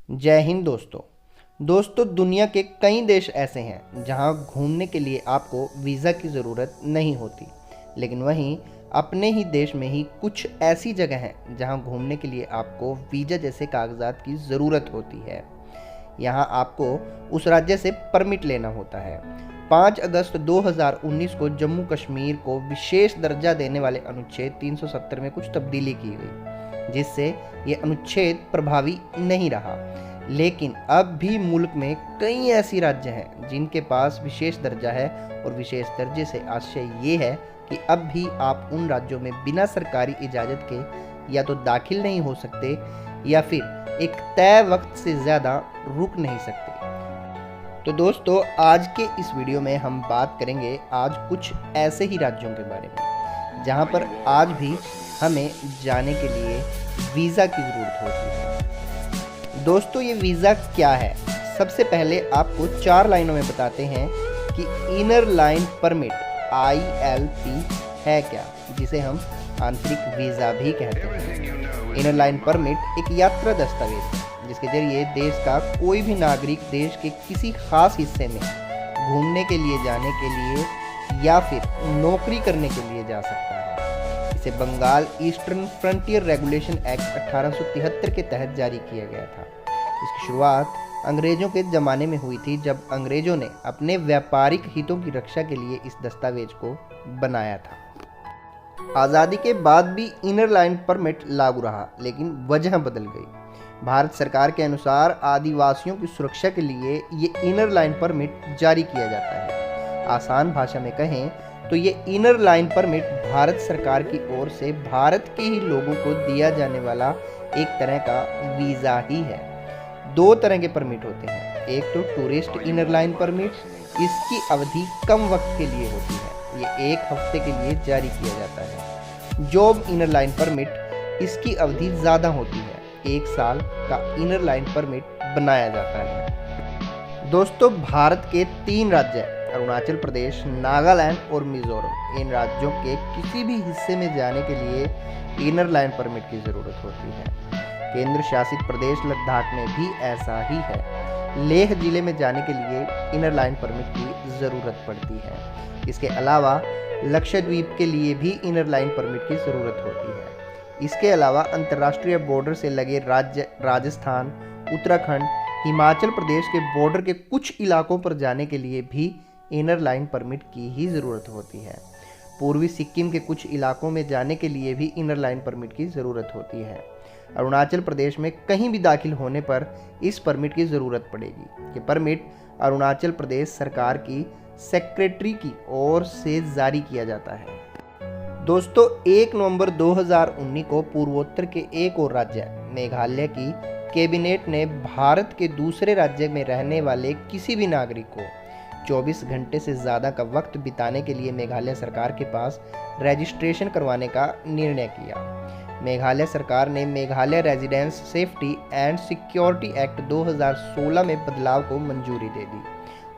जय हिंद दोस्तों दुनिया के कई देश ऐसे हैं जहां घूमने के लिए आपको वीज़ा की ज़रूरत नहीं होती, लेकिन वहीं अपने ही देश में ही कुछ ऐसी जगह हैं जहां घूमने के लिए आपको वीज़ा जैसे कागजात की ज़रूरत होती है। यहां आपको उस राज्य से परमिट लेना होता है। 5 अगस्त 2019 को जम्मू कश्मीर को विशेष दर्जा देने वाले अनुच्छेद 370 में कुछ तब्दीली की गई, जिससे ये अनुच्छेद प्रभावी नहीं रहा। लेकिन अब भी मुल्क में कई ऐसी राज्य हैं जिनके पास विशेष दर्जा है, और विशेष दर्जे से आशय ये है कि अब भी आप उन राज्यों में बिना सरकारी इजाज़त के या तो दाखिल नहीं हो सकते या फिर एक तय वक्त से ज़्यादा रुक नहीं सकते। तो दोस्तों, आज के इस वीडियो में हम बात करेंगे आज कुछ ऐसे ही राज्यों के बारे में जहां पर आज भी हमें जाने के लिए वीज़ा की ज़रूरत होती है। दोस्तों, ये वीज़ा क्या है? सबसे पहले आपको 4 लाइनों में बताते हैं कि इनर लाइन परमिट ILP है क्या, जिसे हम आंतरिक वीज़ा भी कहते हैं। इनर लाइन परमिट एक यात्रा दस्तावेज है जिसके जरिए देश का कोई भी नागरिक देश के किसी खास हिस्से में घूमने के लिए जाने के लिए या फिर नौकरी करने के लिए जा सकता है। इसे Bengal eastern frontier regulation act 1873 के तहत जारी किया गया था। इसकी शुरुआत अंग्रेजों के ज़माने में हुई थी, जब अंग्रेजों ने अपने व्यापारिक हितों की रक्षा के लिए इस दस्तावेज को बनाया था। आज़ादी के बाद भी इनर लाइन परमिट लागू रहा, लेकिन वजह बदल गई। भारत सरकार के अनुसार आदिवासियों की सुरक्षा के लिए ये इनर लाइन परमिट जारी किया जाता है। आसान भाषा में कहें तो ये इनर लाइन परमिट भारत सरकार की ओर से भारत के ही लोगों को दिया जाने वाला एक तरह का वीज़ा ही है। 2 तरह के परमिट होते हैं। एक तो टूरिस्ट इनर लाइन परमिट, इसकी अवधि कम वक्त के लिए होती है, ये 1 हफ्ते के लिए जारी किया जाता है। जॉब इनर लाइन परमिट, इसकी अवधि ज़्यादा होती है, 1 साल का इनर लाइन परमिट बनाया जाता है। दोस्तों, भारत के 3 राज्य अरुणाचल प्रदेश, नागालैंड और मिजोरम, इन राज्यों के किसी भी हिस्से में जाने के लिए इनर लाइन परमिट की ज़रूरत होती है। केंद्र शासित प्रदेश लद्दाख में भी ऐसा ही है। लेह जिले में जाने के लिए इनर लाइन परमिट की ज़रूरत पड़ती है। इसके अलावा लक्षद्वीप के लिए भी इनर लाइन परमिट की ज़रूरत होती है। इसके अलावा अंतर्राष्ट्रीय बॉर्डर से लगे राज्य राजस्थान, उत्तराखंड, हिमाचल प्रदेश के बॉर्डर के कुछ इलाकों पर जाने के लिए भी इनर लाइन परमिट की ही ज़रूरत होती है। पूर्वी सिक्किम के कुछ इलाकों में जाने के लिए भी इनर लाइन परमिट की ज़रूरत होती है। अरुणाचल प्रदेश में कहीं भी दाखिल होने पर इस परमिट की ज़रूरत पड़ेगी। ये परमिट अरुणाचल प्रदेश सरकार की सेक्रेटरी की ओर से जारी किया जाता है। दोस्तों, 1 नवंबर 2019 को पूर्वोत्तर के एक और राज्य मेघालय की कैबिनेट ने भारत के दूसरे राज्य में रहने वाले किसी भी नागरिक को 24 घंटे से ज़्यादा का वक्त बिताने के लिए मेघालय सरकार के पास रजिस्ट्रेशन करवाने का निर्णय किया। मेघालय सरकार ने Meghalaya residence safety and security act 2016 में बदलाव को मंजूरी दे दी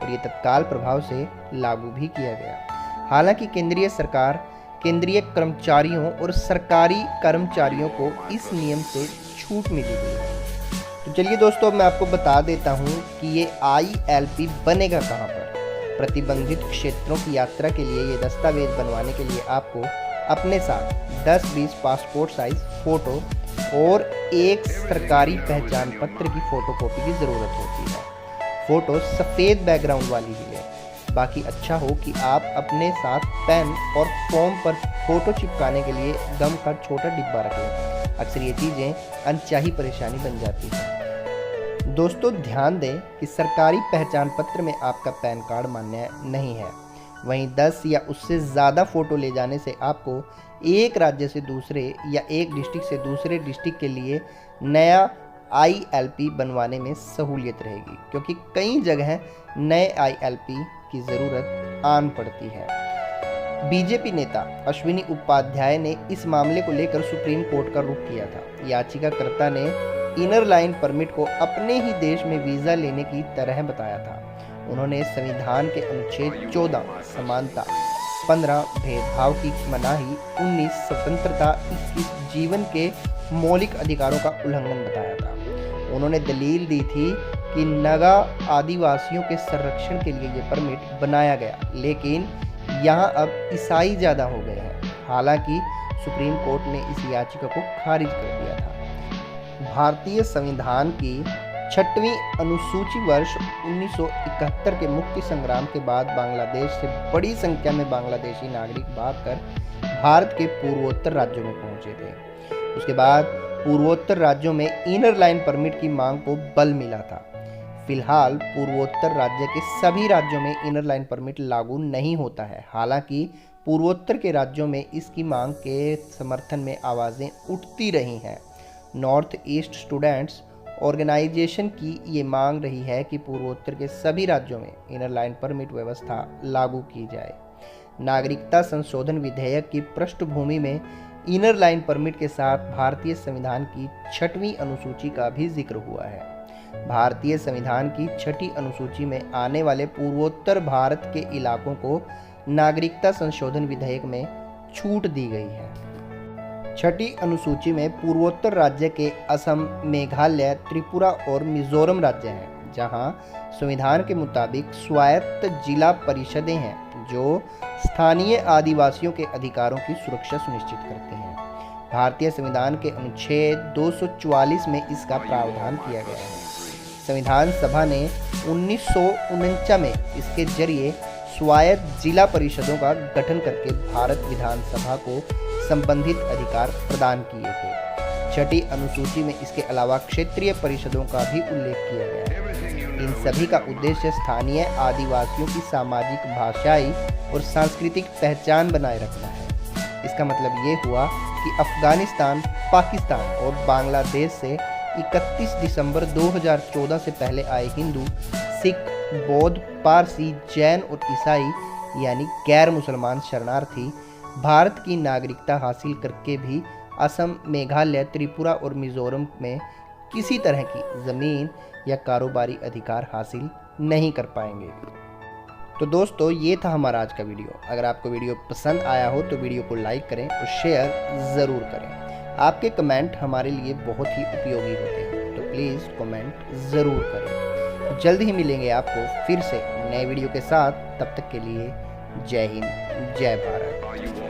और ये तत्काल प्रभाव से लागू भी किया गया। हालांकि केंद्रीय सरकार केंद्रीय कर्मचारियों और सरकारी कर्मचारियों को इस नियम से छूट मिली गई। तो चलिए दोस्तों, मैं आपको बता देता हूँ कि ये ILP बनेगा कहाँ पर। प्रतिबंधित क्षेत्रों की यात्रा के लिए ये दस्तावेज बनवाने के लिए आपको अपने साथ 10-20 पासपोर्ट साइज फ़ोटो और एक सरकारी पहचान पत्र की फ़ोटोकॉपी की ज़रूरत होती है। फ़ोटो सफ़ेद बैकग्राउंड वाली ही है। बाकी अच्छा हो कि आप अपने साथ पेन और फॉर्म पर फ़ोटो चिपकाने के लिए गम का छोटा डिब्बा रख लें। अक्सर ये चीज़ें अनचाही परेशानी बन जाती हैं। दोस्तों, ध्यान दें कि सरकारी पहचान पत्र में आपका पैन कार्ड मान्य नहीं है। वहीं 10 या उससे ज़्यादा फ़ोटो ले जाने से आपको एक राज्य से दूसरे या एक डिस्ट्रिक्ट से दूसरे डिस्ट्रिक्ट के लिए नया ILP बनवाने में सहूलियत रहेगी, क्योंकि कई जगह नए ILP की ज़रूरत आन पड़ती है। बीजेपी नेता अश्विनी उपाध्याय ने इस मामले को लेकर सुप्रीम कोर्ट का रुख किया था। याचिकाकर्ता ने इनर लाइन परमिट को अपने ही देश में वीज़ा लेने की तरह बताया था। उन्होंने संविधान के अनुच्छेद 14 समानता, 15 भेदभाव की मनाही, 19 स्वतंत्रता, 21 जीवन के मौलिक अधिकारों का उल्लंघन बताया था। उन्होंने दलील दी थी कि नगा आदिवासियों के संरक्षण के लिए ये परमिट बनाया गया, लेकिन यहाँ अब ईसाई ज़्यादा हो गए हैं। हालांकि सुप्रीम कोर्ट ने इस याचिका को खारिज कर दिया था। भारतीय संविधान की 6वीं अनुसूची वर्ष 1971 के मुक्ति संग्राम के बाद बांग्लादेश से बड़ी संख्या में बांग्लादेशी नागरिक भागकर भारत के पूर्वोत्तर राज्यों में पहुंचे थे। उसके बाद पूर्वोत्तर राज्यों में इनर लाइन परमिट की मांग को बल मिला था। फिलहाल पूर्वोत्तर राज्य के सभी राज्यों में इनर लाइन परमिट लागू नहीं होता है। हालांकि पूर्वोत्तर के राज्यों में इसकी मांग के समर्थन में आवाज़ें उठती रही हैं। नॉर्थ ईस्ट स्टूडेंट्स ऑर्गेनाइजेशन की ये मांग रही है कि पूर्वोत्तर के सभी राज्यों में इनर लाइन परमिट व्यवस्था लागू की जाए। नागरिकता संशोधन विधेयक की पृष्ठभूमि में इनर लाइन परमिट के साथ भारतीय संविधान की 6वीं अनुसूची का भी जिक्र हुआ है। भारतीय संविधान की 6ठी अनुसूची में आने वाले पूर्वोत्तर भारत के इलाकों को नागरिकता संशोधन विधेयक में छूट दी गई है। 6ठी अनुसूची में पूर्वोत्तर राज्य के असम, मेघालय, त्रिपुरा और मिजोरम राज्य हैं, जहां संविधान के मुताबिक स्वायत्त जिला परिषदें हैं जो स्थानीय आदिवासियों के अधिकारों की सुरक्षा सुनिश्चित करती हैं। भारतीय संविधान के अनुच्छेद 244 में इसका प्रावधान किया गया है। संविधान सभा ने 1949 में इसके जरिए स्वायत्त जिला परिषदों का गठन करके भारत विधानसभा को संबंधित अधिकार प्रदान किए थे। 6ठी अनुसूची में इसके अलावा क्षेत्रीय परिषदों का भी उल्लेख किया गया है। इन सभी का उद्देश्य स्थानीय आदिवासियों की सामाजिक, भाषाई और सांस्कृतिक पहचान बनाए रखना है। इसका मतलब ये हुआ कि अफगानिस्तान, पाकिस्तान और बांग्लादेश से 31 दिसंबर 2014 से पहले आए हिंदू, सिख, बौद्ध, पारसी, जैन और ईसाई यानी गैर मुसलमान शरणार्थी भारत की नागरिकता हासिल करके भी असम, मेघालय, त्रिपुरा और मिजोरम में किसी तरह की ज़मीन या कारोबारी अधिकार हासिल नहीं कर पाएंगे। तो दोस्तों, ये था हमारा आज का वीडियो। अगर आपको वीडियो पसंद आया हो तो वीडियो को लाइक करें और शेयर ज़रूर करें। आपके कमेंट हमारे लिए बहुत ही उपयोगी होते हैं, तो प्लीज़ कमेंट ज़रूर करें। जल्द ही मिलेंगे आपको फिर से नए वीडियो के साथ। तब तक के लिए जय हिंद, जय भारत।